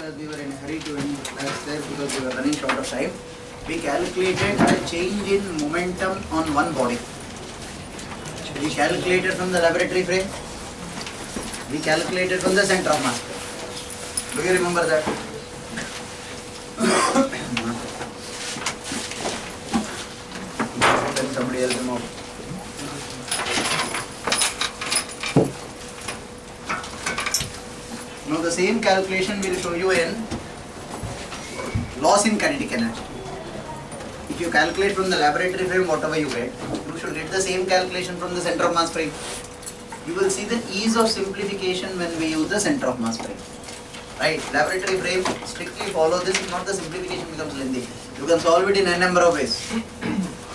As we were in a hurry to end the class there because we were running short of time, we calculated a change in momentum on one body. We calculated from the laboratory frame. We calculated from the center of mass. Do you remember that? Let somebody else know. Now the same calculation will show you in loss in kinetic energy. If you calculate from the laboratory frame whatever you get, you should get the same calculation from the center of mass frame. You will see the ease of simplification when we use the center of mass frame. Right? Laboratory frame, strictly follow this, if not the simplification becomes lengthy. You can solve it in a number of ways.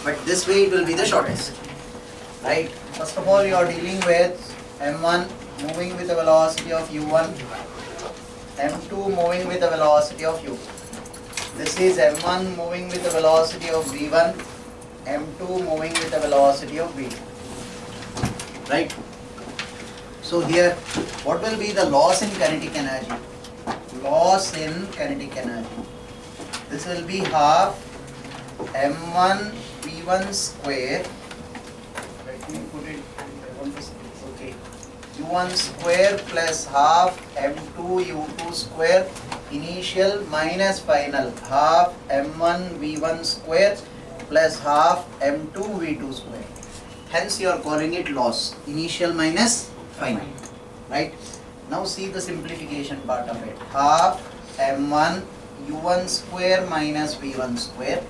But this way it will be the shortest. Right? First of all, you are dealing with M1 moving with a velocity of U1, M2 moving with a velocity of U. This is M1 moving with a velocity of V1, M2 moving with a velocity of V2. Right? So here, what will be the loss in kinetic energy? Loss in kinetic energy. This will be half M1 V1 square. Let me put it, okay. U1 square plus half M2 U2 square initial minus final half M1 V1 square plus half M2 V2 square. Hence you are calling it loss, initial minus final, right? Now see the simplification part of it. Half M1 U1 square minus V1 square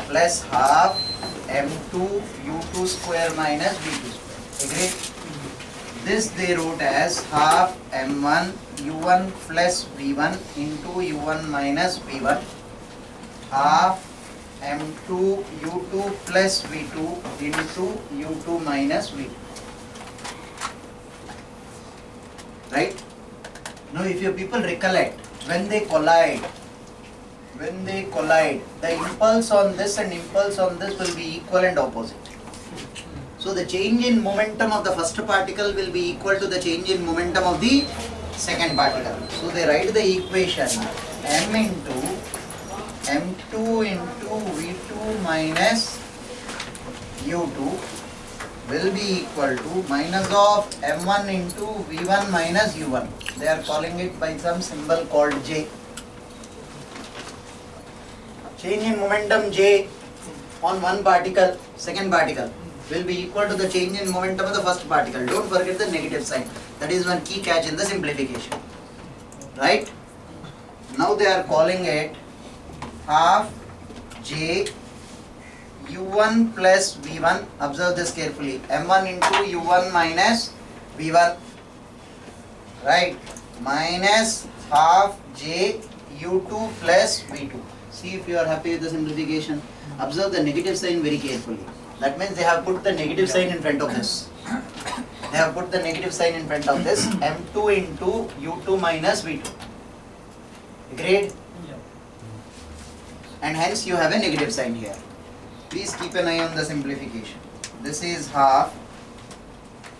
plus half M2 U2 square minus V2 square. Agreed? This they wrote as half M1 U1 plus V1 into U1 minus V1 half M2 U2 plus V2 into U2 minus V2. Right? Now if your people recollect, when they collide, the impulse on this and impulse on this will be equal and opposite. So the change in momentum of the first particle will be equal to the change in momentum of the second particle. So they write the equation m into m2 into v2 minus u2 will be equal to minus of m1 into v1 minus u1. They are calling it by some symbol called J. Change in momentum J on one particle, second particle, will be equal to the change in momentum of the first particle. Don't forget the negative sign. That is one key catch in the simplification. Right? Now they are calling it half J U1 plus V1. Observe this carefully. M1 into U1 minus V1. Right? Minus half J U2 plus V2. See if you are happy with the simplification. Observe the negative sign very carefully. That means they have put the negative sign in front of this. They have put the negative sign in front of this. M2 into U2 minus V2. Agreed? And hence you have a negative sign here. Please keep an eye on the simplification. This is half.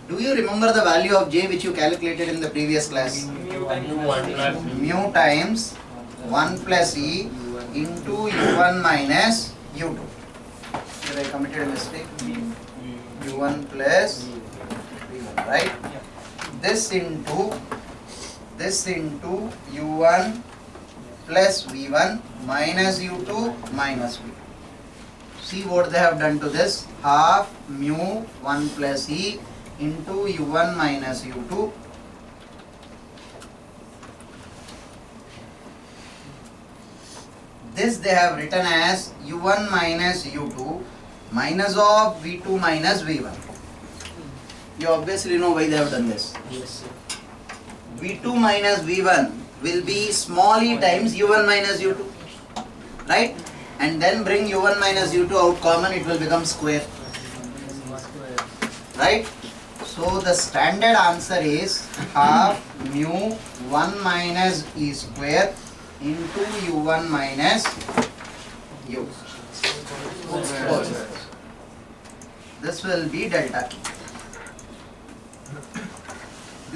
Do you remember the value of J which you calculated in the previous class? Mu times 1 plus E into U1 minus U2. Here I committed a mistake. U1 plus V1, right? This into U1 plus V1 minus U2 minus V2. See what they have done to this. Half mu 1 plus E into U1 minus U2 this they have written as U1 minus U2 minus of V2 minus V1. You obviously know why they have done this. Yes, sir. V2 minus V1 will be small e times U1 minus U2. Right? And then bring U1 minus U2 out common, it will become square. Right? So the standard answer is half mu 1 minus E square into U1 minus U. This will be delta E.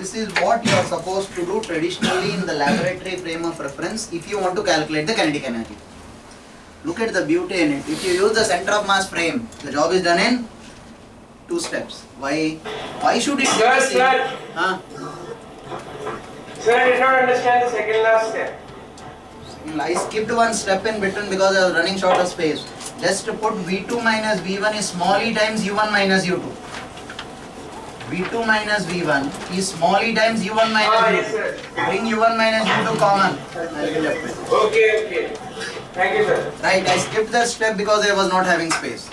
This is what you are supposed to do traditionally in the laboratory frame of reference if you want to calculate the kinetic energy. Look at the beauty in it. If you use the center of mass frame, the job is done in 2 steps. Why? Why should it? Sir. Huh? Sir, I did not understand the second last step. I skipped one step in between because I was running short of space. Just to put V2 minus V1 is small e times U1 minus U2. V2 minus V1 is small e times U1 minus U2. Yes, sir. Bring U1 minus U2 common. I will be left with. Okay. Thank you, sir. Right, I skipped that step because I was not having space.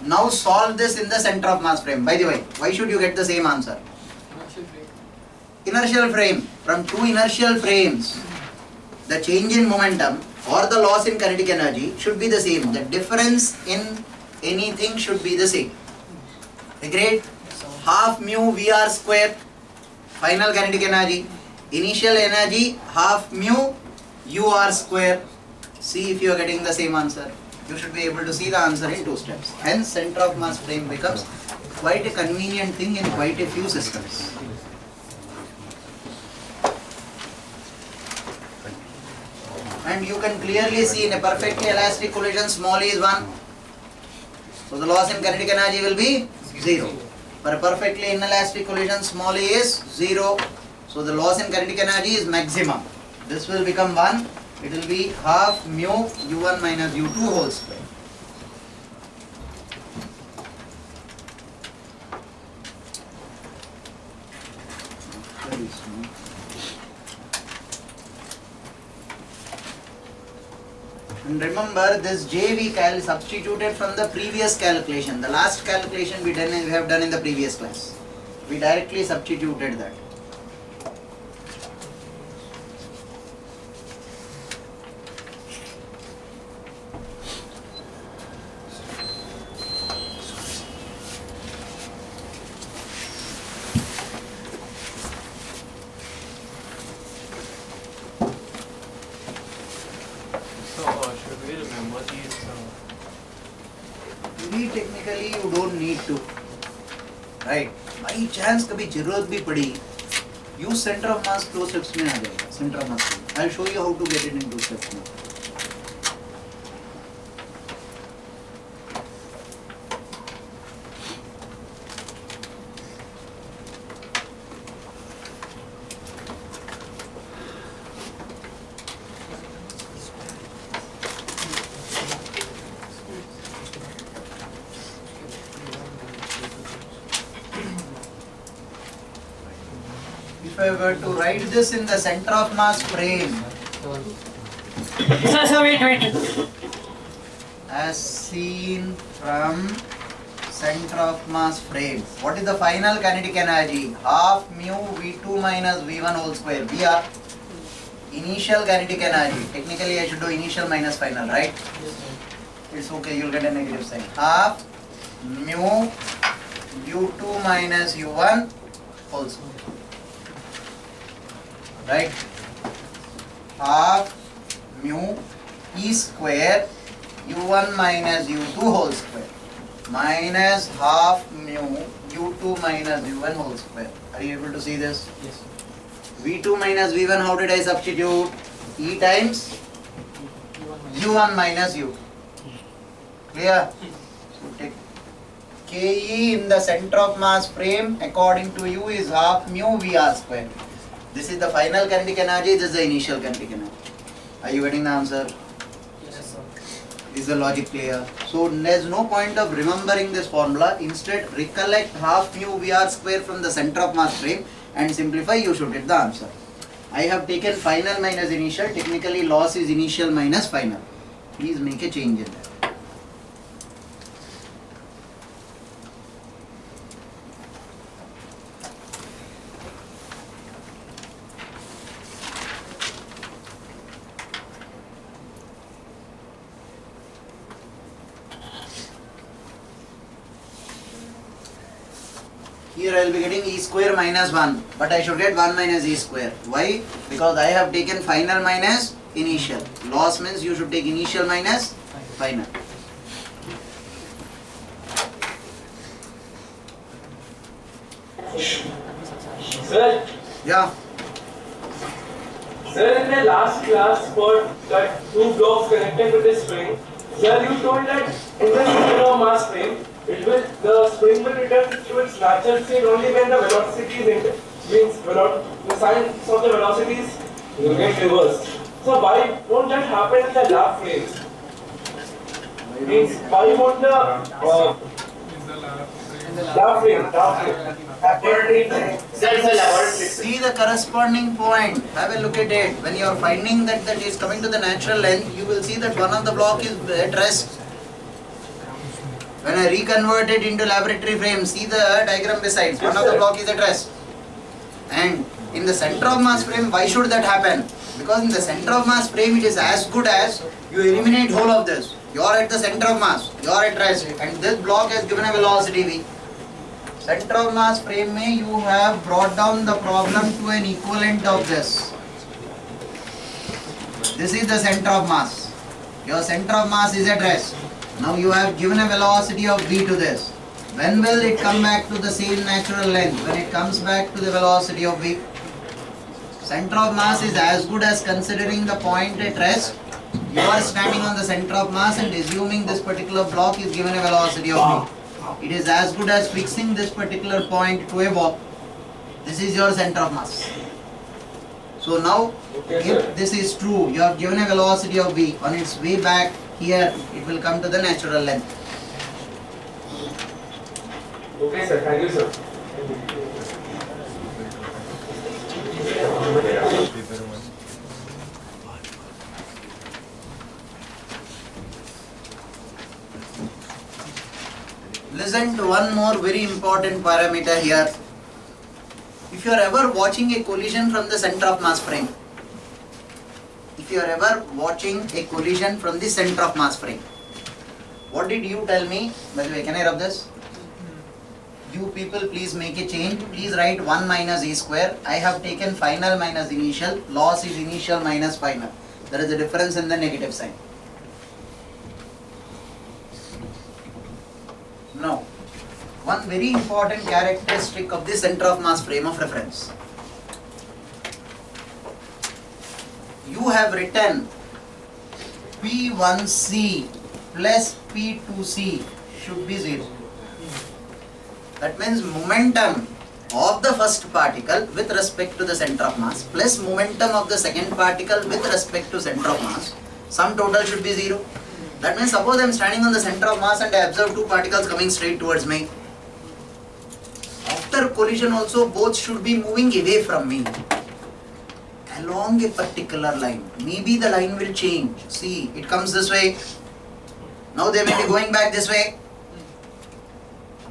Now solve this in the center of mass frame. By the way, why should you get the same answer? Inertial frame. From 2 inertial frames, the change in momentum or the loss in kinetic energy should be the same. The difference in anything should be the same. Agreed? Half mu VR square, final kinetic energy. Initial energy, half mu UR square. See if you are getting the same answer. You should be able to see the answer in 2 steps. Hence, center of mass frame becomes quite a convenient thing in quite a few systems. And you can clearly see in a perfectly elastic collision, small e is 1. So the loss in kinetic energy will be 0. For a perfectly inelastic collision, small e is 0. So the loss in kinetic energy is maximum. This will become 1. It will be half mu U1 minus U2 whole square. Very small. And remember, this J we substituted from the previous calculation. The last calculation we have done in the previous class. We directly substituted that. Should we remember these? Technically you don't need to, right? By chance कभी जरूरत भी पड़ी, use center of mass 2 steps में आ जाएगा. Center of mass. I'll show you how to get it in 2 steps now. If I were to write this in the center of mass frame, Sir, wait. as seen from center of mass frame, what is the final kinetic energy? Half mu V2 minus V1 whole square. VR. Initial kinetic energy. Technically I should do initial minus final, right? It's okay, you'll get a negative sign. Half mu U2 minus U1 whole square. Right? Half mu E square U1 minus U2 whole square minus half mu U2 minus U1 whole square. Are you able to see this? Yes. V2 minus V1, how did I substitute? E times U1 minus U2. Clear? So take KE in the center of mass frame according to U is half mu VR square. This is the final kinetic energy, this is the initial kinetic energy. Are you getting the answer? Yes, sir. Is the logic clear? So there's no point of remembering this formula. Instead, recollect half mu VR square from the center of mass frame and simplify, you should get the answer. I have taken final minus initial. Technically, loss is initial minus final. Please make a change in that. Here I will be getting E square minus 1, but I should get 1 minus E square. Why? Because I have taken final minus initial. Loss means you should take initial minus final. Sir, Yeah. Sir, in the last class for that two blocks connected with the spring, sir, you told that in the center of mass frame, the spring will return to its natural state only when the velocity is means the signs of the velocities will get reversed. So why won't that happen in the lab frame? Means why won't the lab frame See the corresponding point. Have a look at it. When you are finding that is coming to the natural length, you will see that one of the block is at rest. When I reconvert it into laboratory frame, see the diagram besides. One of the block is at rest. And in the center of mass frame, why should that happen? Because in the center of mass frame, it is as good as you eliminate whole of this. You are at the center of mass, you are at rest, and this block has given a velocity v. Center of mass frame mein you have brought down the problem to an equivalent of this. This is the center of mass. Your center of mass is at rest. Now you have given a velocity of v to this. When will it come back to the same natural length? When it comes back to the velocity of v. Center of mass is as good as considering the point at rest. You are standing on the center of mass and assuming this particular block is given a velocity of v. It is as good as fixing this particular point to a wall. This is your center of mass. So now, if this is true, you have given a velocity of v. On its way back here, it will come to the natural length. Okay, sir. Thank you, sir. Listen to one more very important parameter here. If you are ever watching a collision from the center of mass frame, what did you tell me? By the way, can I rub this? You people please make a change. Please write 1 minus a square. I have taken final minus initial. Loss is initial minus final. There is a difference in the negative sign. Now, one very important characteristic of the center of mass frame of reference. You have written P1C plus P2C should be 0. That means momentum of the first particle with respect to the center of mass plus momentum of the second particle with respect to center of mass, sum total should be 0. That means suppose I am standing on the center of mass and I observe two particles coming straight towards me. After collision also both should be moving away from me along a particular line. Maybe the line will change. See, it comes this way. Now they may be going back this way.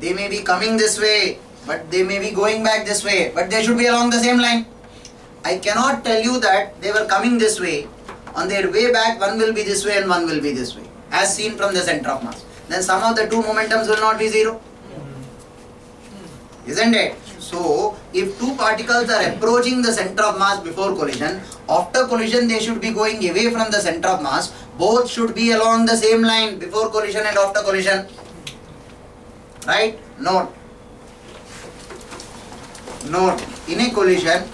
They may be coming this way, but they may be going back this way, but they should be along the same line. I cannot tell you that they were coming this way. On their way back, one will be this way and one will be this way, as seen from the center of mass. Then sum of the two momentums will not be 0. Isn't it? So, if two particles are approaching the center of mass before collision, after collision they should be going away from the center of mass. Both should be along the same line before collision and after collision. Right? Note. In a collision,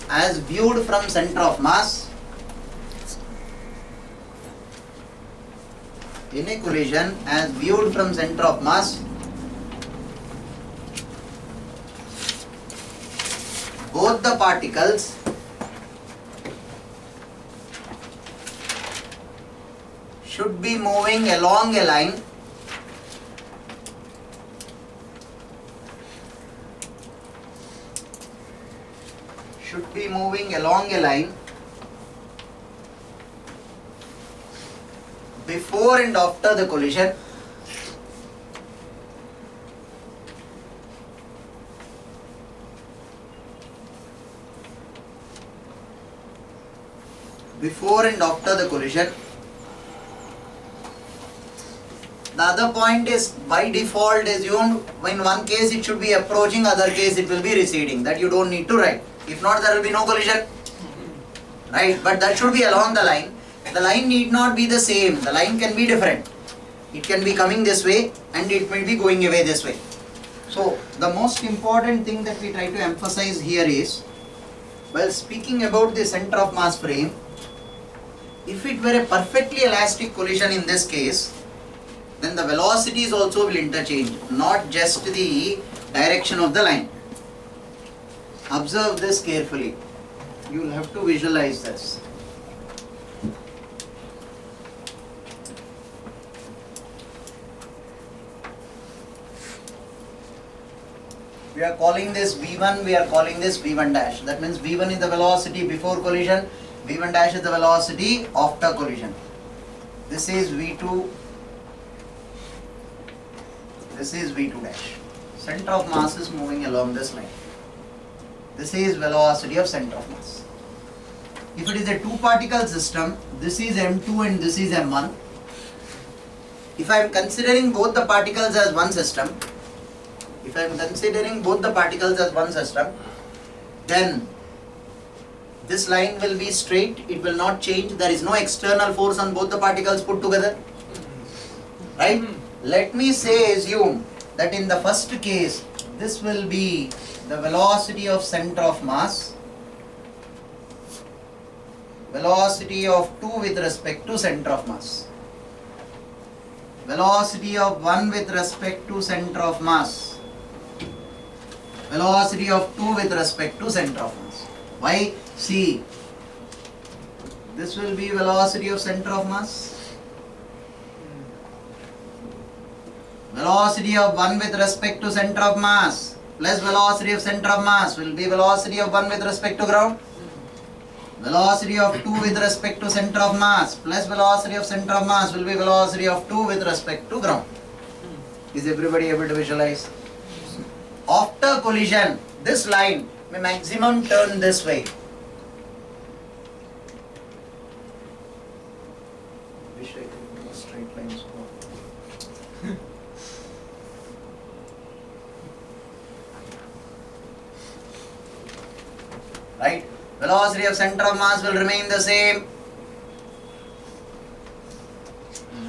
as viewed from center of mass, both the particles should be moving along a line before and after the collision. The other point is by default assumed in one case it should be approaching, other case it will be receding. That you don't need to write. If not, there will be no collision. Right? But that should be along the line. The line need not be the same. The line can be different. It can be coming this way and it may be going away this way. So the most important thing that we try to emphasize here is, while speaking about the center of mass frame, if it were a perfectly elastic collision in this case, then the velocities also will interchange, not just the direction of the line. Observe this carefully. You will have to visualize this. We are calling this V1, we are calling this V1 dash. That means V1 is the velocity before collision, V1 dash is the velocity after collision. This is V2, this is V2 dash. Center of mass is moving along this line. This is velocity of center of mass. If it is a two particle system, this is M2 and this is M1. If I am considering both the particles as one system, then this line will be straight, it will not change, there is no external force on both the particles put together. Right? Let me say, assume that in the first case, this will be the velocity of center of mass, velocity of 2 with respect to center of mass, velocity of 1 with respect to center of mass, velocity of 2 with respect to center of mass. Why? See, this will be velocity of center of mass, velocity of 1 with respect to center of mass plus velocity of center of mass will be velocity of 1 with respect to ground, velocity of 2 with respect to center of mass plus velocity of center of mass will be velocity of 2 with respect to ground. Is everybody able to visualize? After collision, this line may maximum turn this way. Wish I could do straight lines. Right? Velocity of center of mass will remain the same.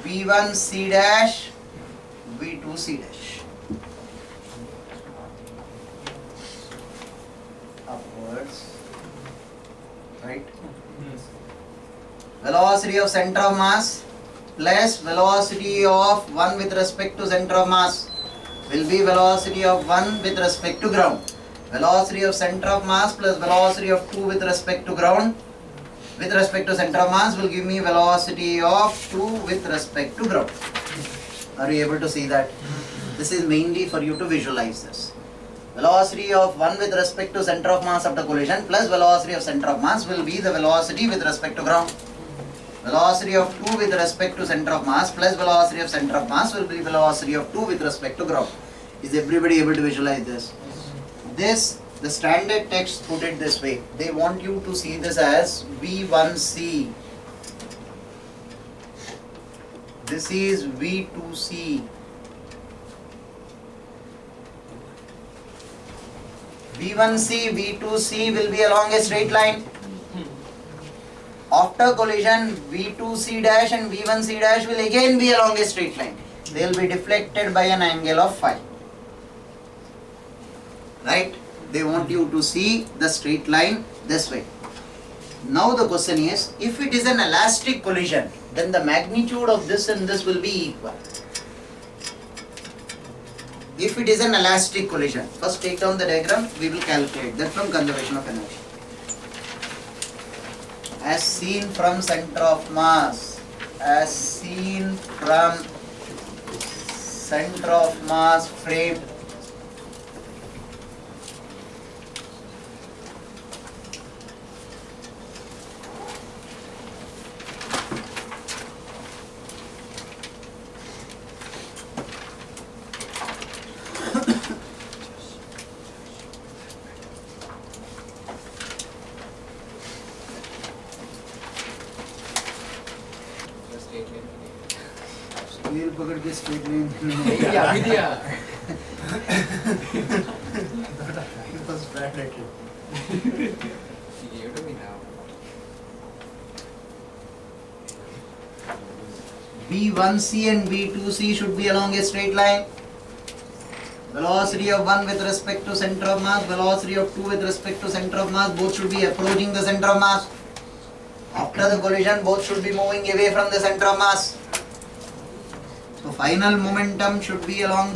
V1 C dash, V2 C dash. Upwards. Right? Velocity of center of mass plus velocity of 1 with respect to center of mass will be velocity of 1 with respect to ground. Velocity of center of mass plus velocity of 2 with respect to ground with respect to center of mass will give me velocity of 2 with respect to ground. Are you able to see that? This is mainly for you to visualize this. Velocity of 1 with respect to center of mass after collision plus velocity of center of mass will be the velocity with respect to ground. Velocity of 2 with respect to center of mass plus velocity of center of mass will be velocity of 2 with respect to ground. Is everybody able to visualize this? This, the standard text put it this way. They want you to see this as V1C. This is V2C. V1C, V2C will be along a straight line. After collision, V2C dash and V1C dash will again be along a straight line. They will be deflected by an angle of phi. Right? They want you to see the straight line this way. Now the question is, if it is an elastic collision, then the magnitude of this and this will be equal. If it is an elastic collision, first take down the diagram, we will calculate that from conservation of energy. As seen from center of mass, frame, we'll put this straight line. It was bad at it. V1C and V2C should be along a straight line. Velocity of 1 with respect to center of mass, velocity of 2 with respect to center of mass, both should be approaching the center of mass. After the collision, both should be moving away from the center of mass. So final momentum should be along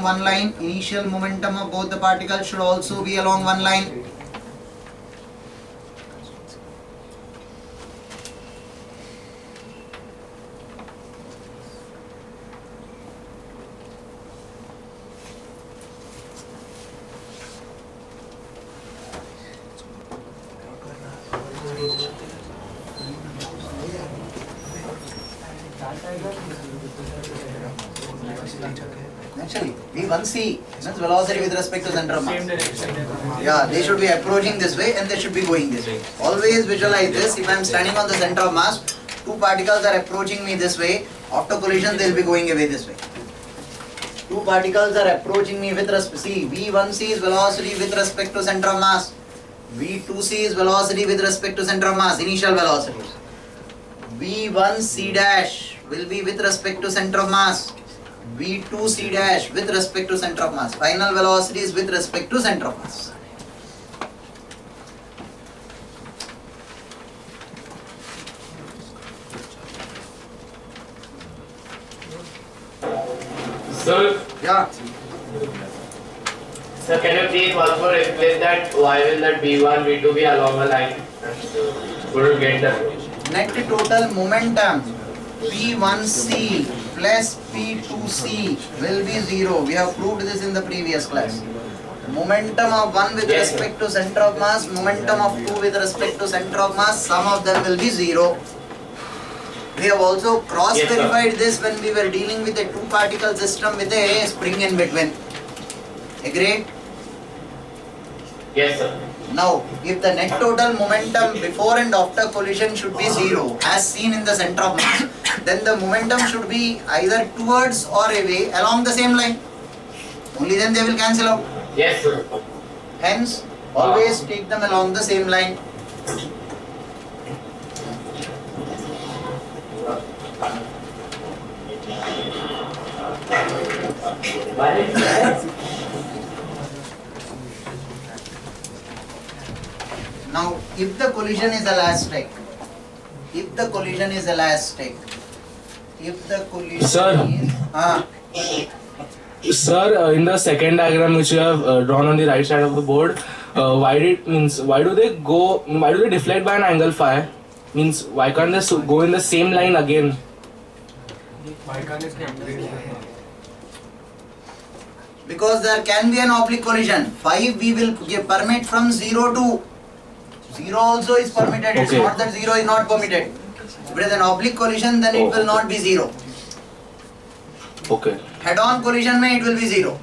one line. Initial momentum of both the particles should also be along one line. Actually, V1C means velocity with respect to center of mass. Yeah, they should be approaching this way and they should be going this way. Always visualize this. If I am standing on the center of mass, two particles are approaching me this way. After collision, they will be going away this way. Two particles are approaching me with respect. See, V1C is velocity with respect to center of mass. V2C is velocity with respect to center of mass. Initial velocity. V1C dash will be with respect to center of mass. V2C dash with respect to center of mass. Final velocity is with respect to center of mass. Sir, Yeah. So can you please also explain that why will that V1, V2 be along a line? Couldn't get that. Net total momentum P1C plus P2C will be 0. We have proved this in the previous class. Momentum of 1 with respect to center of mass, momentum of 2 with respect to center of mass, sum of them will be 0. We have also cross-verified this when we were dealing with a two-particle system with a spring in between. Agreed? Yes, sir. Now, if the net total momentum before and after collision should be 0, as seen in the center of mass, then the momentum should be either towards or away along the same line. Only then they will cancel out. Yes, sir. Hence, always take them along the same line. Now, if the collision is elastic, Sir, in the second diagram which you have drawn on the right side of the board, why do they deflect by an angle phi? Means why can't they go in the same line again? because there can be an oblique collision. 5 we will permit from 0 to 0 also is permitted. It's Okay. not that 0 is not permitted. If it is an oblique collision, then it will not be 0. Okay. Head-on collision it will be 0.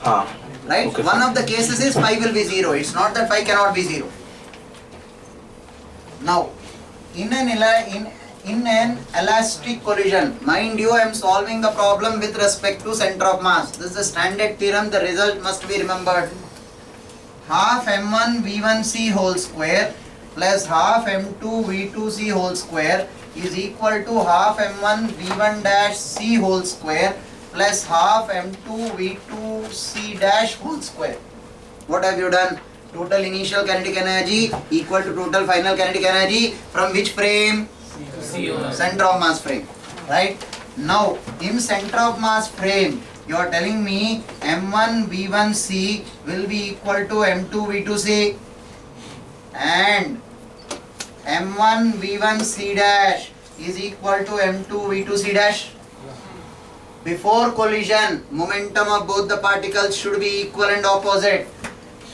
Right? Okay, One fine. of the cases is 5 will be 0. It's not that 5 cannot be 0. Now, in an elastic collision, mind you, I am solving the problem with respect to center of mass. This is the standard theorem. The result must be remembered. Half m1 v1c whole square plus half m2 v2c whole square is equal to half m1 v1 dash c whole square plus half m2 v2c dash whole square. What have you done? Total initial kinetic energy equal to total final kinetic energy from which frame? Center of mass frame. Right? Now, in center of mass frame, you are telling me m1 v1c will be equal to m2 v2c and m1 v1c dash is equal to m2 v2c dash. Before collision, momentum of both the particles should be equal and opposite.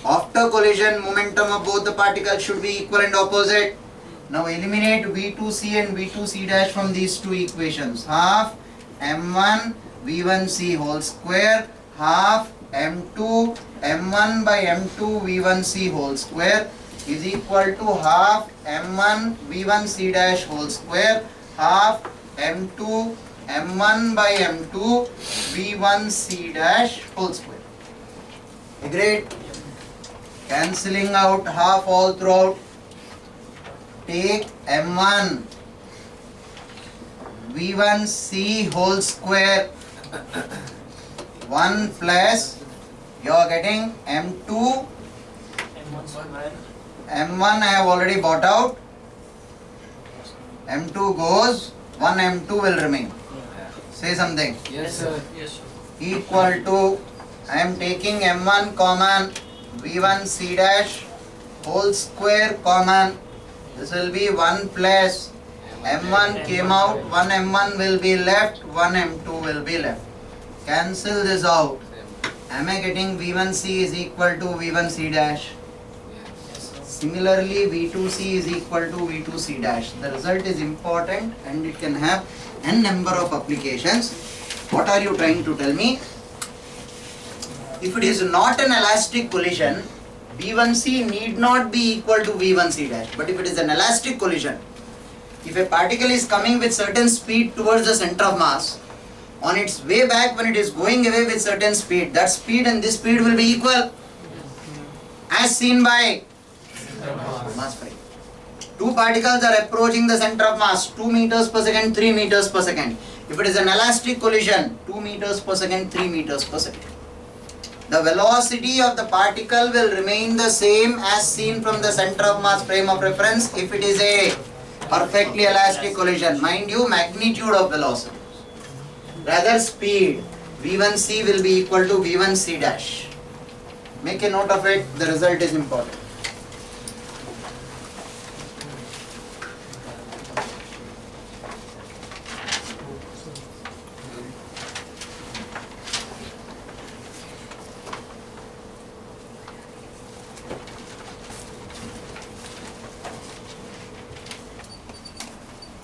After collision, momentum of both the particles should be equal and opposite. Now eliminate v2c and v2c dash from these two equations. Half m1 v1c whole square half m2 m1 by m2 v1c whole square is equal to half m1 v1c dash whole square half m2 m1 by m2 v1c dash whole square. Agreed? Cancelling out half all throughout. Take m1 V1C whole square 1 plus you are getting M2 M1 square. M1 I have already bought out. M2 goes, 1 M2 will remain. Say something. Yes, sir. Yes, sir. Equal to, I am taking M1 common, V1 C dash whole square common. This will be 1 plus M1 came out, 1 M1 will be left, 1 M2 will be left. Cancel this out. Am I getting V1C is equal to V1C dash? Similarly, V2C is equal to V2C dash. The result is important and it can have n number of applications. What are you trying to tell me? If it is not an elastic collision, V1C need not be equal to V1C dash. But if it is an elastic collision, if a particle is coming with certain speed towards the center of mass, on its way back when it is going away with certain speed, that speed and this speed will be equal as seen by mass frame. Two particles are approaching the center of mass 2 meters per second, 3 meters per second. If it is an elastic collision, 2 meters per second, 3 meters per second. The velocity of the particle will remain the same as seen from the center of mass frame of reference if it is a perfectly elastic collision. Mind you, magnitude of velocity. Rather speed, V1C will be equal to V1C dash. Make a note of it, the result is important.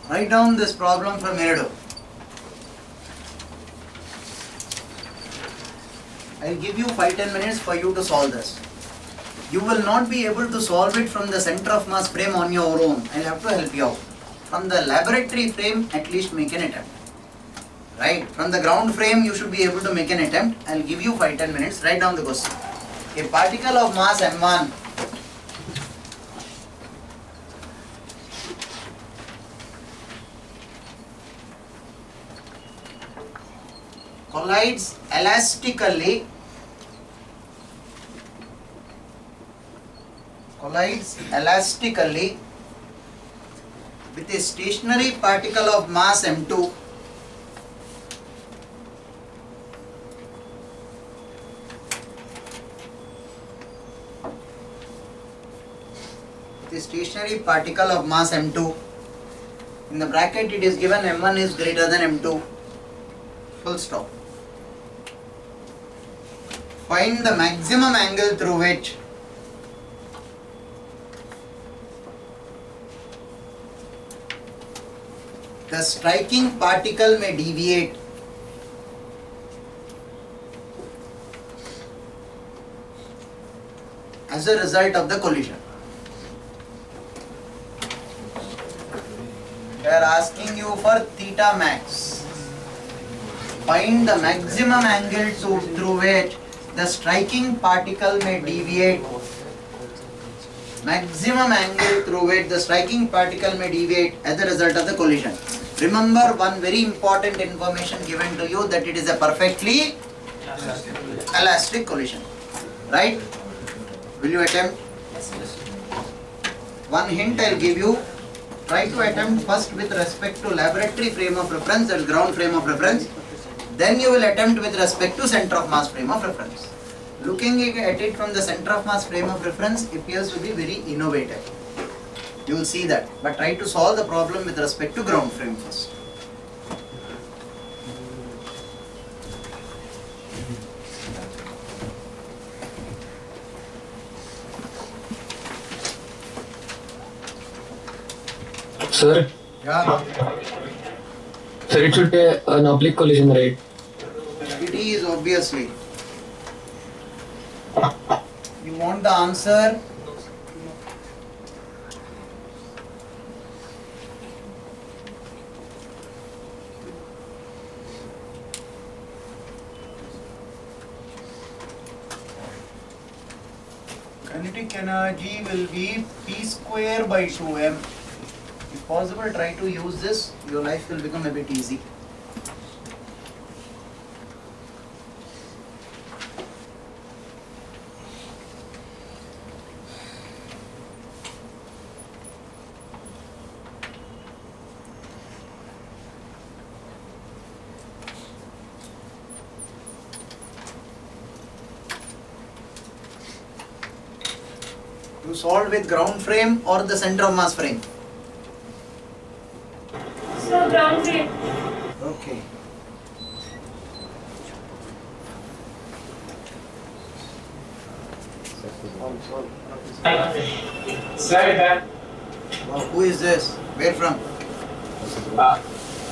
Write down this problem from NERUL. I'll give you 5-10 minutes for you to solve this. You will not be able to solve it from the center of mass frame on your own. I'll have to help you out. From the laboratory frame, at least make an attempt. Right? From the ground frame, you should be able to make an attempt. I'll give you 5-10 minutes. Write down the question. A particle of mass M1 collides elastically with a stationary particle of mass M2 in the bracket it is given M1 is greater than M2, full stop. Find the maximum angle through which the striking particle may deviate as a result of the collision. They are asking you for theta max. Find the maximum angle through which the striking particle may deviate. Maximum angle through which the striking particle may deviate as a result of the collision. Remember one very important information given to you, that it is a perfectly elastic collision. Right? Will you attempt? One hint I will give you. Try to attempt first with respect to laboratory frame of reference, that is ground frame of reference. Then you will attempt with respect to center of mass frame of reference. Looking at it from the center of mass frame of reference appears to be very innovative. You will see that. But try to solve the problem with respect to ground frame first. Sir, Yeah, sir, it should be an oblique collision, right? it is obviously. You want the answer? Kinetic energy will be P square by 2m. If possible, try to use this. Your life will become a bit easy. You solved with ground frame or the center of mass frame? So ground frame. Okay. Sir, that. Wow, who is this? Where from?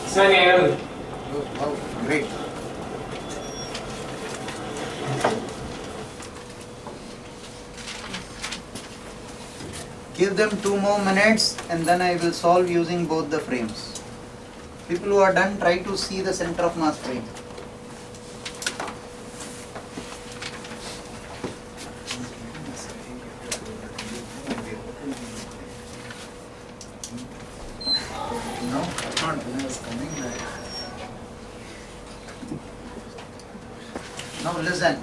Sir, NERUL. Oh, wow, great. Give them 2 more minutes and then I will solve using both the frames. People who are done, try to see the center of mass frame. No, not when I was coming back. Now listen.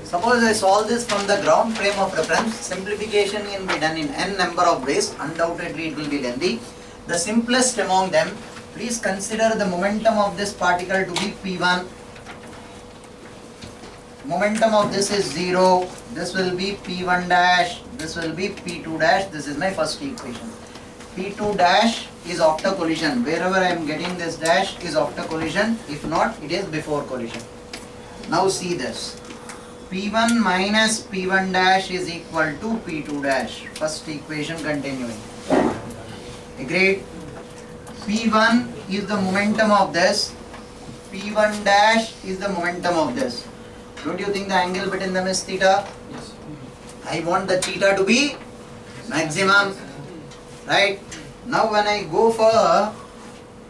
Suppose I solve this from the ground frame of reference, simplification can be done in n number of ways, undoubtedly it will be lengthy. The simplest among them, please consider the momentum of this particle to be P1. Momentum of this is 0, this will be P1 dash, this will be P2 dash, this is my first equation. P2 dash is after collision, wherever I am getting this dash is after collision, if not it is before collision. Now see this. P1 minus P1 dash is equal to P2 dash. First equation continuing. Agreed? P1 is the momentum of this. P1 dash is the momentum of this. Don't you think the angle between them is theta? Yes. I want the theta to be maximum. Right? Now when I go for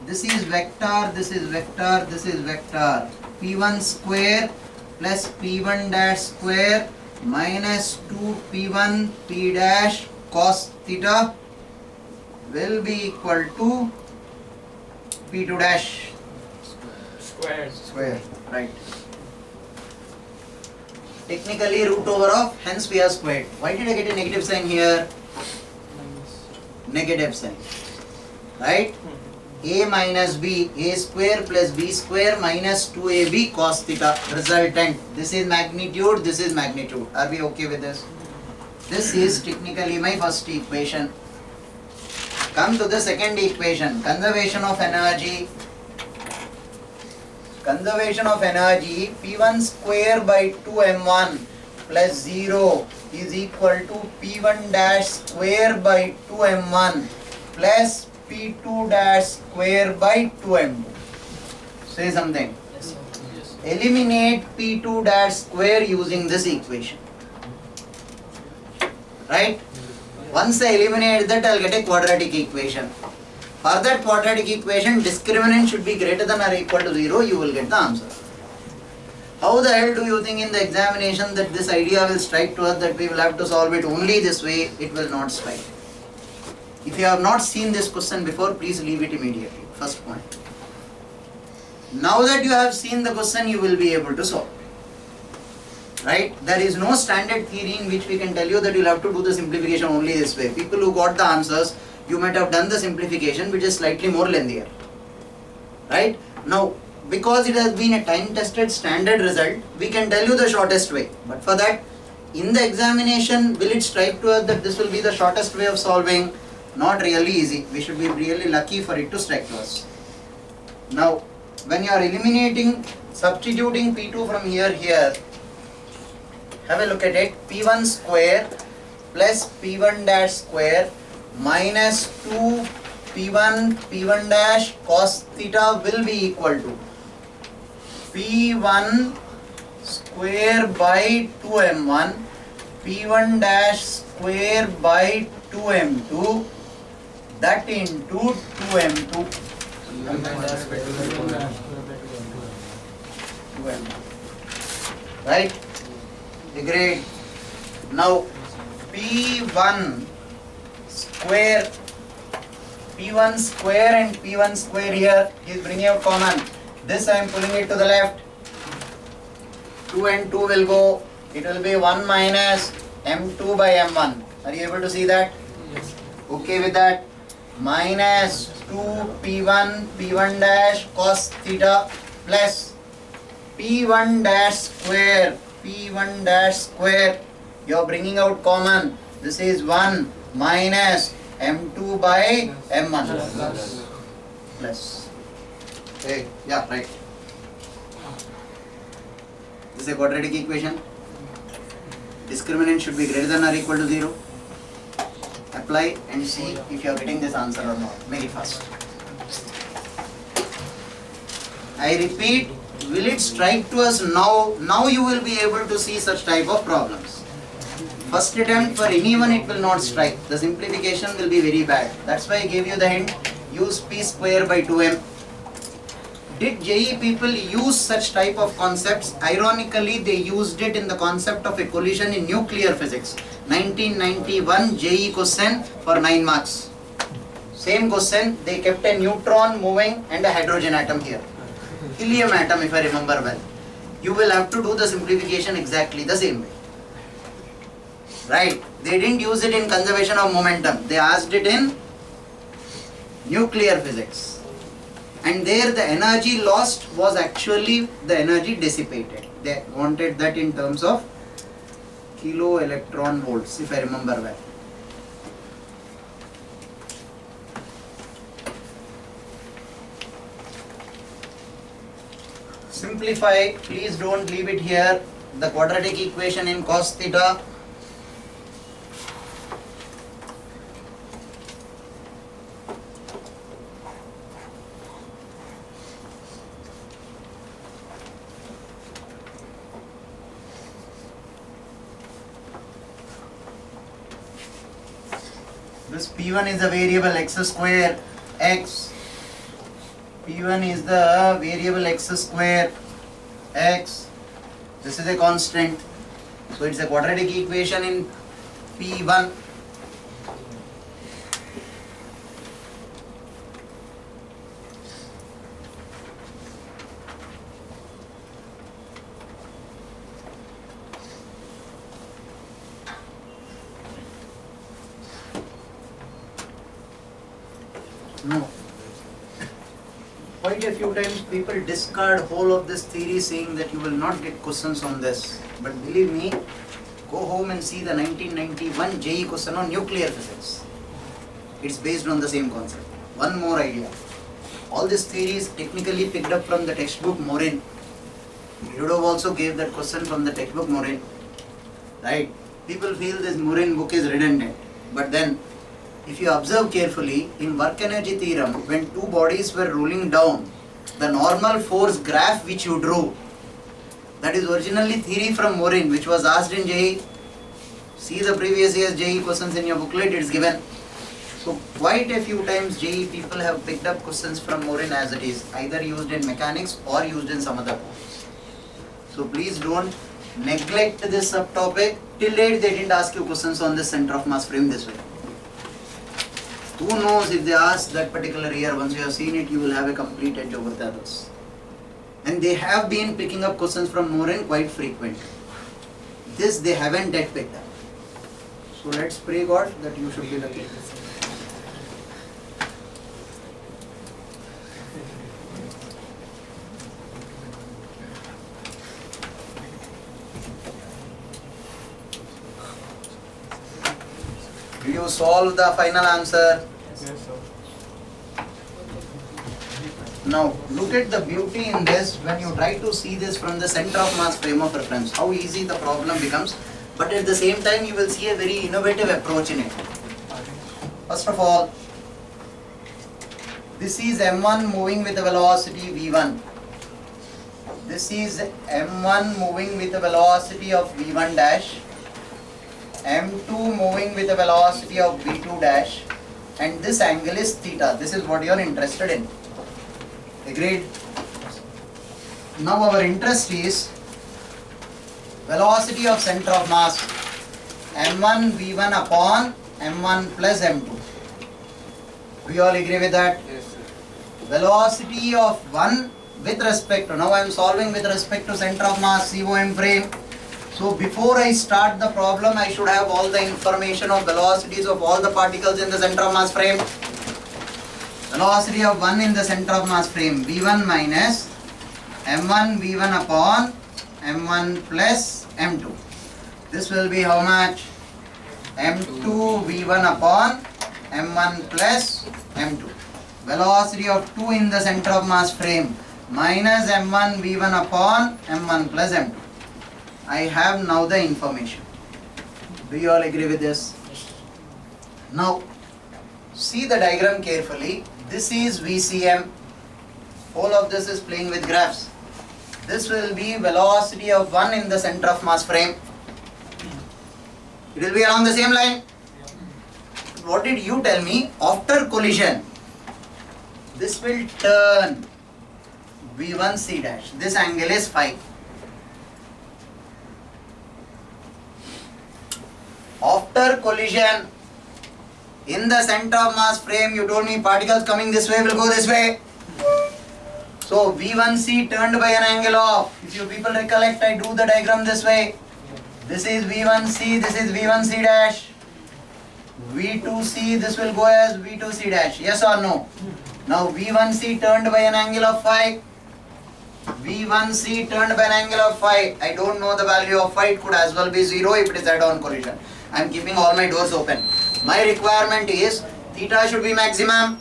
this is vector, this is vector, this is vector. P1 square plus P1 dash square minus 2 P1 P dash cos theta will be equal to P2 dash square, right? Technically root over of, hence we have squared. Why did I get a negative sign here? Negative sign, right? A minus B, A square plus B square minus 2AB cos theta, resultant. This is magnitude, this is magnitude. Are we okay with this? This is technically my first equation. Come to the second equation, conservation of energy. Conservation of energy, P1 square by 2M1 plus 0 is equal to P1 dash square by 2M1 plus P2 dash square by 2M2. Say something. Yes, sir. Yes. Eliminate P2 dash square using this equation. Right? Once I eliminate that, I will get a quadratic equation. For that quadratic equation, discriminant should be greater than or equal to 0, you will get the answer. How the hell do you think in the examination that this idea will strike to us that we will have to solve it only this way? It will not strike. If you have not seen this question before, please leave it immediately. First point. Now that you have seen the question, you will be able to solve. Right? There is no standard theory in which we can tell you that you will have to do the simplification only this way. People who got the answers, you might have done the simplification which is slightly more lengthier. Right? Now, because it has been a time-tested standard result, we can tell you the shortest way. But for that, in the examination, will it strike to us that this will be the shortest way of solving? Not really easy. We should be really lucky for it to strike to us. Now, when you are eliminating, substituting P2 from here, have a look at it. P1 square plus P1 dash square minus 2 P1 dash cos theta will be equal to P1 square by 2M1 P1 dash square by 2M2 that into 2M2. 2M2. Right? Agreed. Now P1 square P1 square and P1 square here, he is bringing out common. This I am pulling it to the left. 2 and 2 will go. It will be 1 minus M2 by M1. Are you able to see that? Yes. Okay with that? Minus 2 P1 P1 dash cos theta plus P1 dash square P1 dash square. You are bringing out common. This is 1 minus M2 by M1 plus. Okay, yeah, right. This is a quadratic equation. Discriminant should be greater than or equal to 0. Apply and see if you are getting this answer or not. Make it fast. I repeat, will it strike to us now? Now you will be able to see such type of problems. First attempt for anyone it will not strike. The simplification will be very bad. That's why I gave you the hint. Use P square by 2m. Did JEE people use such type of concepts? Ironically, they used it in the concept of a collision in nuclear physics. 1991 JEE question for 9 marks. Same question, they kept a neutron moving and a hydrogen atom here. Helium atom if I remember well. You will have to do the simplification exactly the same way. Right? They didn't use it in conservation of momentum. They asked it in nuclear physics. And there the energy lost was actually the energy dissipated. They wanted that in terms of kilo electron volts if I remember well. Simplify, please don't leave it here. The quadratic equation in cos theta. This P1 is the variable x square x. P1 is the variable x square x. This is a constant. So it's a quadratic equation in P1. No. Quite a few times people discard whole of this theory saying that you will not get questions on this. But believe me, go home and see the 1991 JEE question on nuclear physics. It's based on the same concept. One more idea. All this theory is technically picked up from the textbook Morin. Rudolph also gave that question from the textbook Morin. Right? People feel this Morin book is redundant. But then, if you observe carefully, in work energy theorem, when two bodies were rolling down, the normal force graph which you drew, that is originally theory from Morin, which was asked in JEE. See the previous year's JEE questions in your booklet, it is given. So quite a few times JEE people have picked up questions from Morin as it is, either used in mechanics or used in some other course. So please don't neglect this subtopic. Till date they didn't ask you questions on the center of mass frame this way. Who knows, if they ask that particular year, once you have seen it, you will have a complete edge over the others. And they have been picking up questions from Morin quite frequently. This they haven't yet picked up. So let's pray God that you should be lucky. Did you solve the final answer? Yes, sir. Now look at the beauty in this when you try to see this from the center of mass frame of reference, how easy the problem becomes, but at the same time you will see a very innovative approach in it. First of all, this is M1 moving with a velocity V1. This is M1 moving with a velocity of V1 dash. M2 moving with a velocity of V2 dash, and this angle is theta. This is what you are interested in. Agreed? Now our interest is velocity of center of mass M1 V1 upon M1 plus M2. Do you all agree with that? Yes, sir. Velocity of one with respect to, now I am solving with respect to center of mass COM frame. So before I start the problem, I should have all the information of velocities of all the particles in the center of mass frame. Velocity of one in the center of mass frame, V1 minus M1 V1 upon M1 plus M2. This will be how much? M2 V1 upon M1 plus M2. Velocity of 2 in the center of mass frame minus M1 V1 upon M1 plus M2. I have now the information. Do you all agree with this? Now, see the diagram carefully. This is VCM. All of this is playing with graphs. This will be velocity of 1 in the center of mass frame. It will be along the same line. What did you tell me? After collision, this will turn V1C dash. This angle is phi. After collision, in the center of mass frame, you told me particles coming this way will go this way. So V1C turned by an angle of, if you people recollect, I do the diagram this way. This is V1C, this is V1C dash. V2C, this will go as V2C dash. Yes or no? Now V1C turned by an angle of phi. V1C turned by an angle of phi. I don't know the value of phi. It could as well be 0 if it is head-on collision. I am keeping all my doors open. My requirement is theta should be maximum.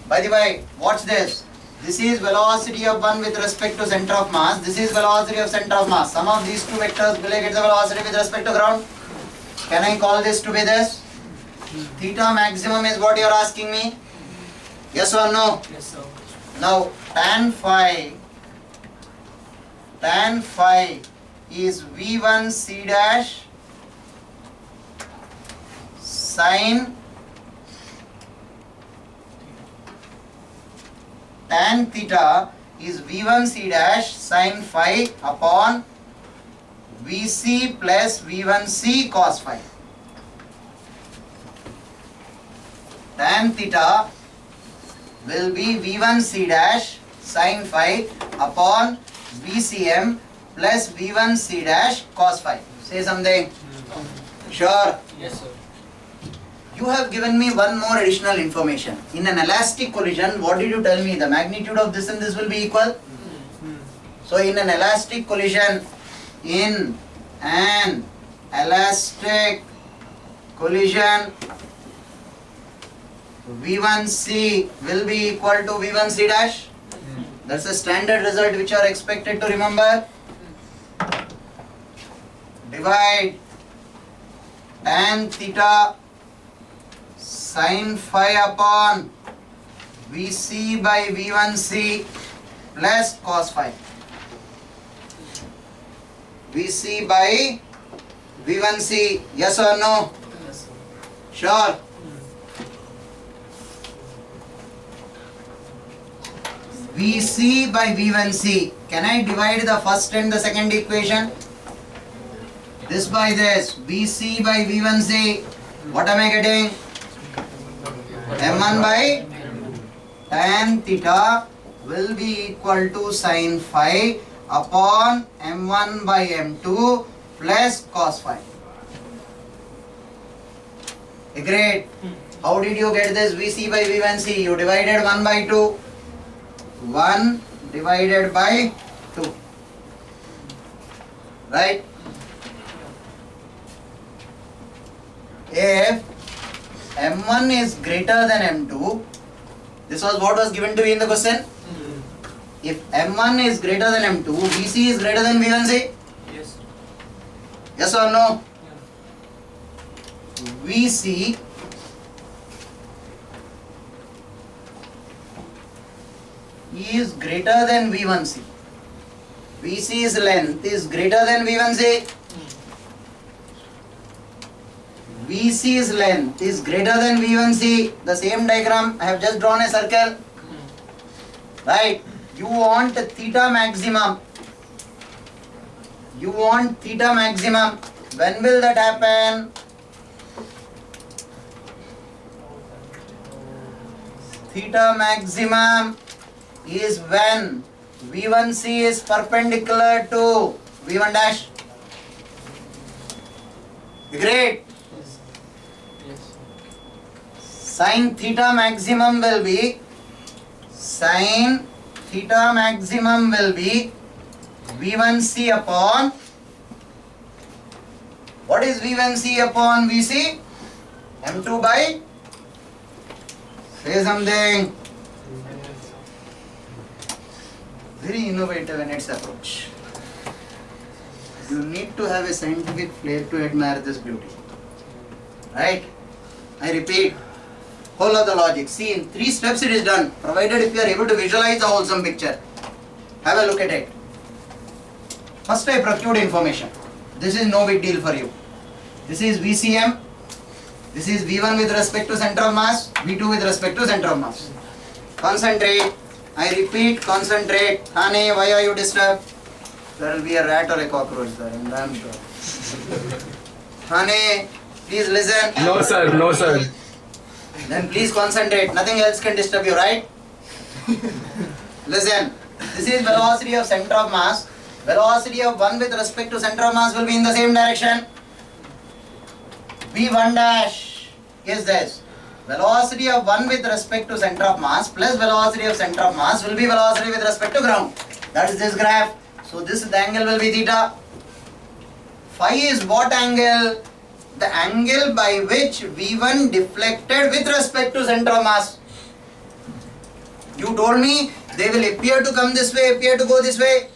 By the way, watch this. This is velocity of one with respect to center of mass. This is velocity of center of mass. Sum of these two vectors will get the velocity with respect to ground. Can I call this to be this? Theta maximum is what you are asking me? Yes or no? Yes, sir. Now tan phi is V1 C dash sin tan theta is V1 C dash sin phi upon VC plus V1 C cos phi. Tan theta will be V1 C dash sin phi upon VCM plus V1 C dash cos phi. Say something. Sure. Yes, sir. You have given me one more additional information. In an elastic collision, what did you tell me? The magnitude of this and this will be equal. So in an elastic collision, V1C will be equal to V1C dash. That's a standard result which you are expected to remember. Divide tan theta sin phi upon VC by V1C plus cos phi. VC by V1C, yes or no? Yes, sir. Sure. VC by V1C. Can I divide the first and the second equation? This by this. VC by V1C. What am I getting? M1 by tan theta will be equal to sin phi upon M1 by M2 plus cos phi. Agreed? How did you get this VC by V1C? You divided 1 by 2. 1 divided by 2. Right? If M1 is greater than M2, this was what was given to you in the question. If M1 is greater than M2, VC is greater than V1C? Yes. Yes or no? VC is greater than V1C. VC's length is greater than V1C. VC's length is greater than V1C. The same diagram, I have just drawn a circle. Right? You want theta maximum. You want theta maximum. When will that happen? theta maximum is when V1C is perpendicular to V1 dash. Great. Sin theta maximum will be V1C upon, what is V1C upon VC? M2 by, say something. Very innovative in its approach. You need to have a scientific flair to admire this beauty. Right? I repeat, whole of the logic. See, in 3 steps it is done, provided if you are able to visualize the wholesome picture. Have a look at it. First I procured information. This is no big deal for you. This is VCM. This is V1 with respect to center of mass, V2 with respect to center of mass. Concentrate. I repeat, concentrate. Thane, why are you disturbed? There will be a rat or a cockroach there, and I am sure. Thane, please listen. No sir, no sir. Then please concentrate. Nothing else can disturb you, right? Listen. This is velocity of center of mass. Velocity of 1 with respect to center of mass will be in the same direction. V1 dash is this. Velocity of 1 with respect to center of mass plus velocity of center of mass will be velocity with respect to ground. That is this graph. So this the angle will be theta. Phi is what angle? The angle by which V1 deflected with respect to center of mass. You told me they will appear to come this way, appear to go this way.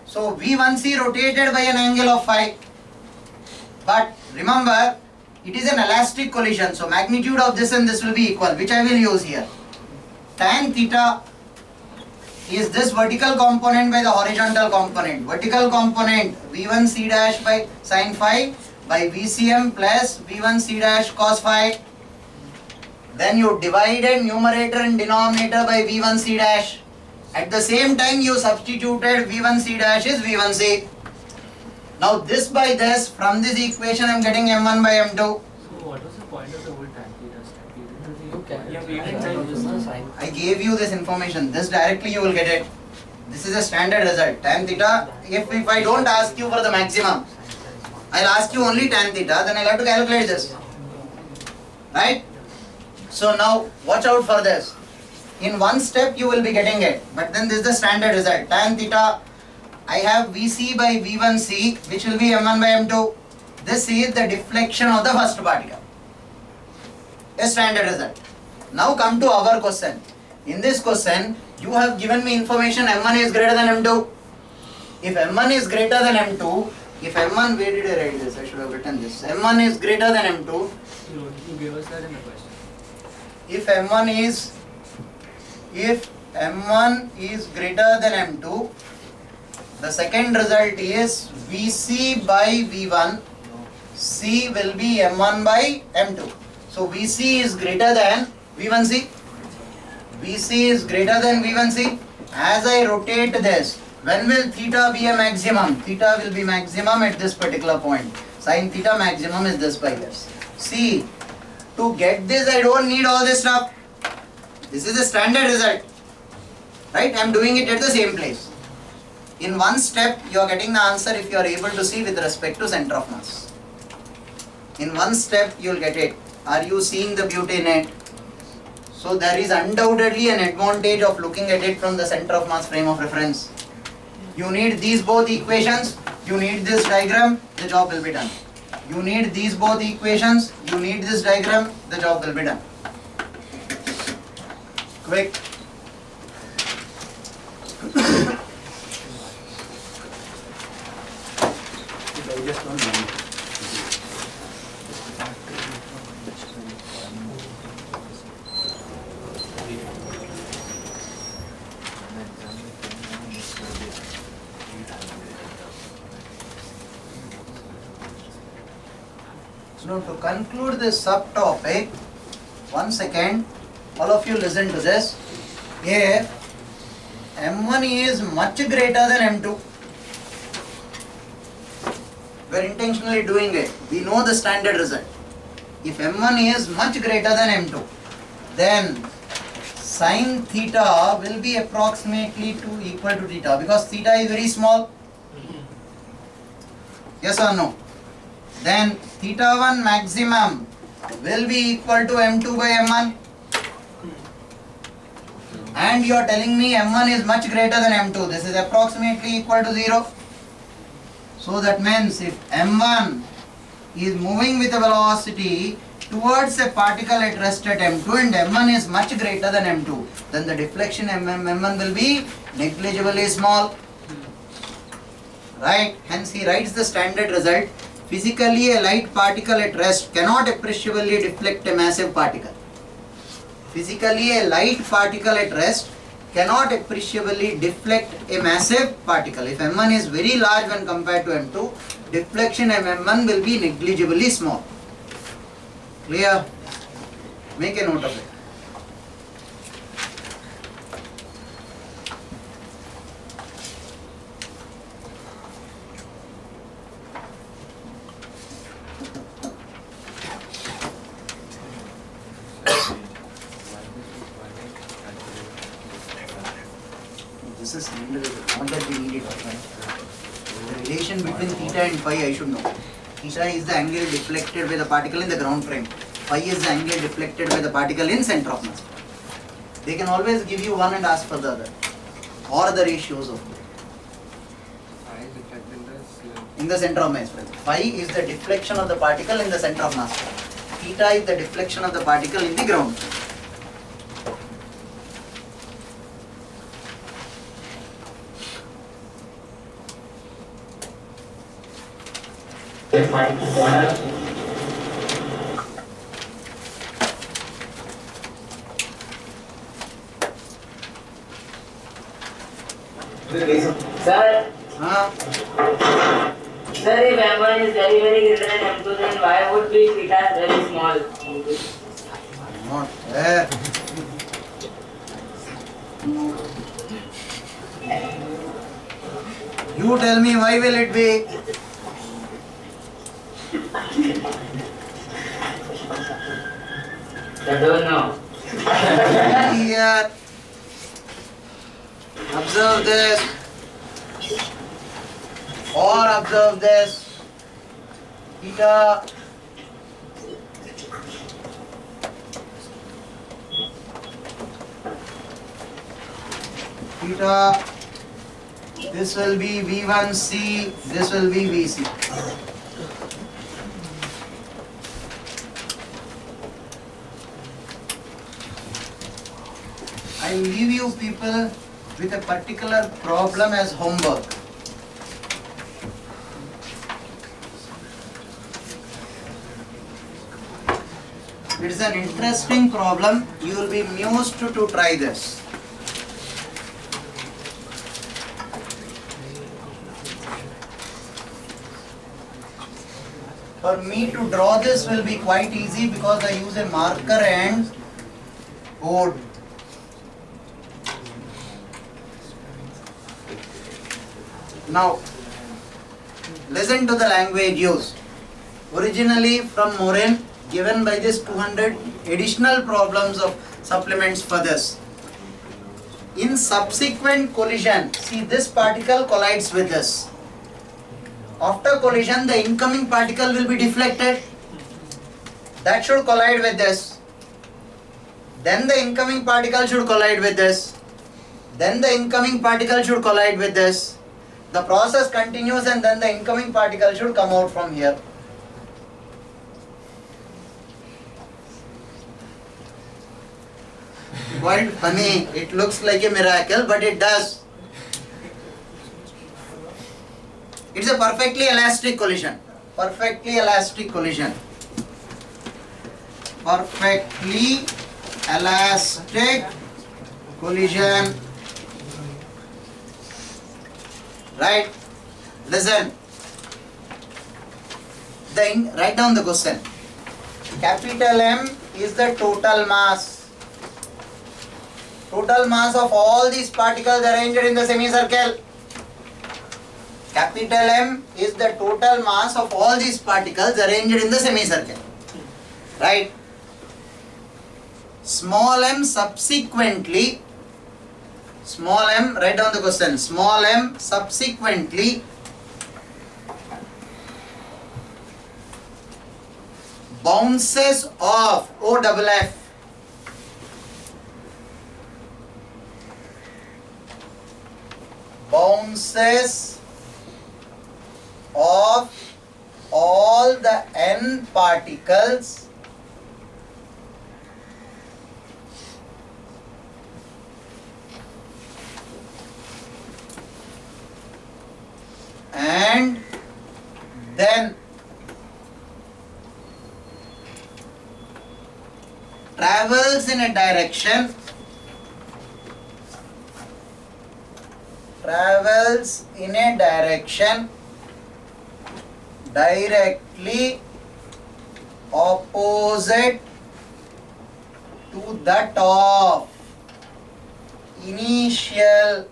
So V1C rotated by an angle of phi. But remember, it is an elastic collision. So magnitude of this and this will be equal, which I will use here. Tan theta is this vertical component by the horizontal component. Vertical component V1C dash by sin phi by VCM plus V1C dash cos phi. Then you divided numerator and denominator by V1C dash. At the same time you substituted V1C dash is V1C. Now this by this, from this equation I am getting M1 by M2. So what was the point of the whole tan theta step? I gave you this information. This directly you will get it. This is a standard result. Tan theta, if I don't ask you for the maximum, I'll ask you only tan theta, then I'll have to calculate this. Right? So now watch out for this. In one step you will be getting it. But then this is the standard result. Tan theta, I have VC by V1C, which will be M1 by M2. This is the deflection of the first particle. A standard result. Now come to our question. In this question, you have given me information M1 is greater than M2. If M1 is greater than M2, if M1, where did I write this? I should have written this. M1 is greater than M2. You gave us that in the question. If M1 is greater than M2, the second result is VC by V1, C will be M1 by M2. So VC is greater than V1C. VC is greater than V1C. As I rotate this, when will theta be a maximum? Theta will be maximum at this particular point. Sin theta maximum is this by this. See, to get this I don't need all this stuff. This is a standard result. Right? I am doing it at the same place. In one step you are getting the answer if you are able to see with respect to center of mass. In one step you will get it. Are you seeing the beauty in it? So there is undoubtedly an advantage of looking at it from the center of mass frame of reference. You need these both equations, you need this diagram, the job will be done. You need these both equations, you need this diagram, the job will be done. Quick. Now to conclude this subtopic, once again, all of you listen to this. If M1 is much greater than M2, we are intentionally doing it. We know the standard result. If M1 is much greater than M2, then Sin theta will be approximately equal to theta because theta is very small. Yes or no? Then theta 1 maximum will be equal to m2 by m1. And you are telling me m1 is much greater than m2. This is approximately equal to 0. So that means if m1 is moving with a velocity towards a particle at rest at m2 and m1 is much greater than m2, then the deflection m1 will be negligibly small. Right? Hence he writes the standard result. Physically a light particle at rest cannot appreciably deflect a massive particle. Physically a light particle at rest cannot appreciably deflect a massive particle. If m1 is very large when compared to m2, deflection of m1 will be negligibly small. Clear? Make a note of it. This is standard, not that we need it. The relation between theta and phi I should know. Theta is the angle deflected by the particle in the ground frame. Phi is the angle deflected by the particle in center of mass. They can always give you one and ask for the other, or the ratios of it. In the center of mass. Phi is the deflection of the particle in the center of mass. Theta is the deflection of the particle in the ground. Sir, Huh? sir, if m1 is very greater than m2, then why would be theta very small? Not there. You tell me, why will it be? I don't know. Here. Observe this. Or observe this. Theta. Theta. This will be V1C. This will be VC. I leave you people with a particular problem as homework. It is an interesting problem. You will be amused to try this. For me to draw this will be quite easy because I use a marker and board. Now, listen to the language used. Originally from Morin, given by this 200 additional problems of supplements for this. In subsequent collision, see this particle collides with this. After collision, the incoming particle will be deflected. That should collide with this. Then the incoming particle should collide with this. Then the incoming particle should collide with this. The process continues and then the incoming particle should come out from here. Quite funny, it looks like a miracle, but it does. It's a perfectly elastic collision. Perfectly elastic collision. Perfectly elastic collision. Right? Listen. Write down the question. Capital M is the total mass. Total mass of all these particles arranged in the semicircle. Capital M is the total mass of all these particles arranged in the semicircle. Right? small m subsequently, small m, write down the question, small m subsequently bounces off, OFF, bounces off all the n particles and then travels in a direction, directly opposite to that of initial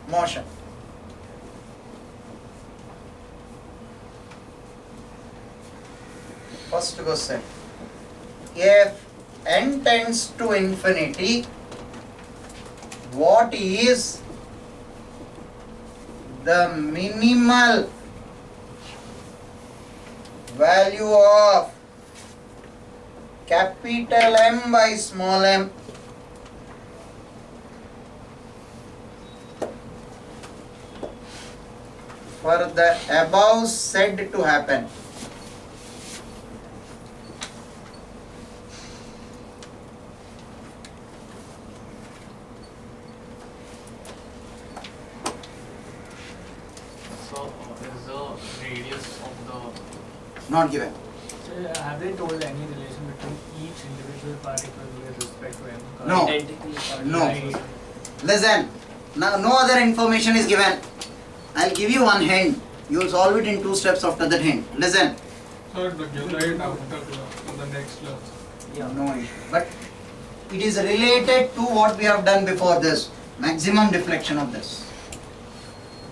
motion. First question. If n tends to infinity, what is the minimal value of capital M by small m? For the above said to happen. Is the radius of the... Not given. So have they told any relation between each individual particle with respect to m? No. Identically No. Right. Listen, now no other information is given. I'll give you one hint. You'll solve it in 2 steps after that hint. Listen. Sir, give right after class, in the next class. No issue. But it is related to what we have done before this. Maximum deflection of this.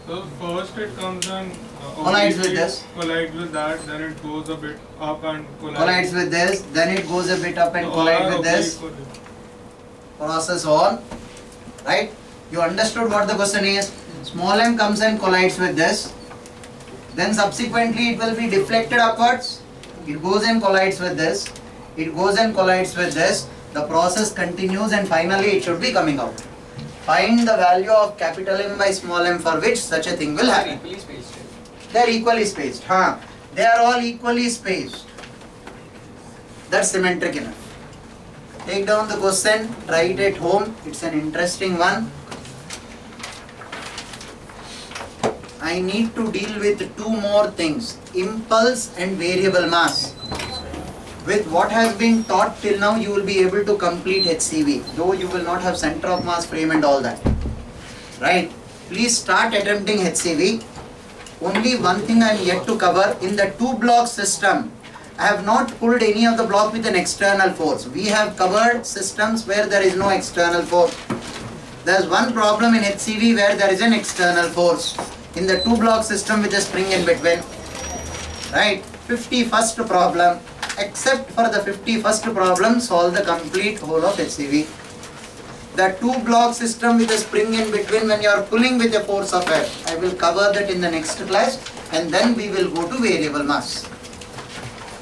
So first it comes and Collides with this. Collides with that, then it goes a bit up and Collides with this, then it goes a bit up and collides with this. Process on. Right? You understood what the question is? Small m comes and collides with this. Then subsequently it will be deflected upwards. It goes and collides with this. It goes and collides with this. The process continues and finally it should be coming out. Find the value of capital M by small m for which such a thing will happen. Equally spaced. They are equally spaced. They are all equally spaced. That's symmetric enough. Take down the question, try it at home. It's an interesting one. I need to deal with 2 more things, impulse and variable mass. With what has been taught till now, you will be able to complete HCV, though you will not have center of mass, frame and all that. Right? Please start attempting HCV. Only one thing I am yet to cover, in the 2-block system, I have not pulled any of the block with an external force. We have covered systems where there is no external force. There is one problem in HCV where there is an external force. In the 2-block system with a spring in between. Right? 51st problem. Except for the 51st problem, solve the complete whole of HCV. The 2-block system with a spring in between when you are pulling with a force of F. I will cover that in the next class and then we will go to variable mass.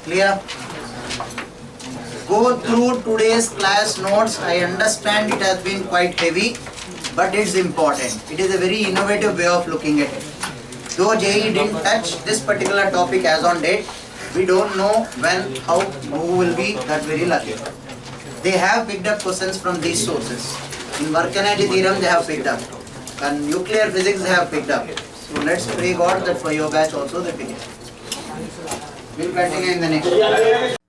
Clear? Go through today's class notes. I understand it has been quite heavy, but it's important. It is a very innovative way of looking at it. Though JEE didn't touch this particular topic as on date, we don't know when, how, who will be that very lucky. They have picked up questions from these sources. In work energy theorem they have picked up. And nuclear physics they have picked up. So let's pray God that for your batch also they pick it. We'll continue in the next.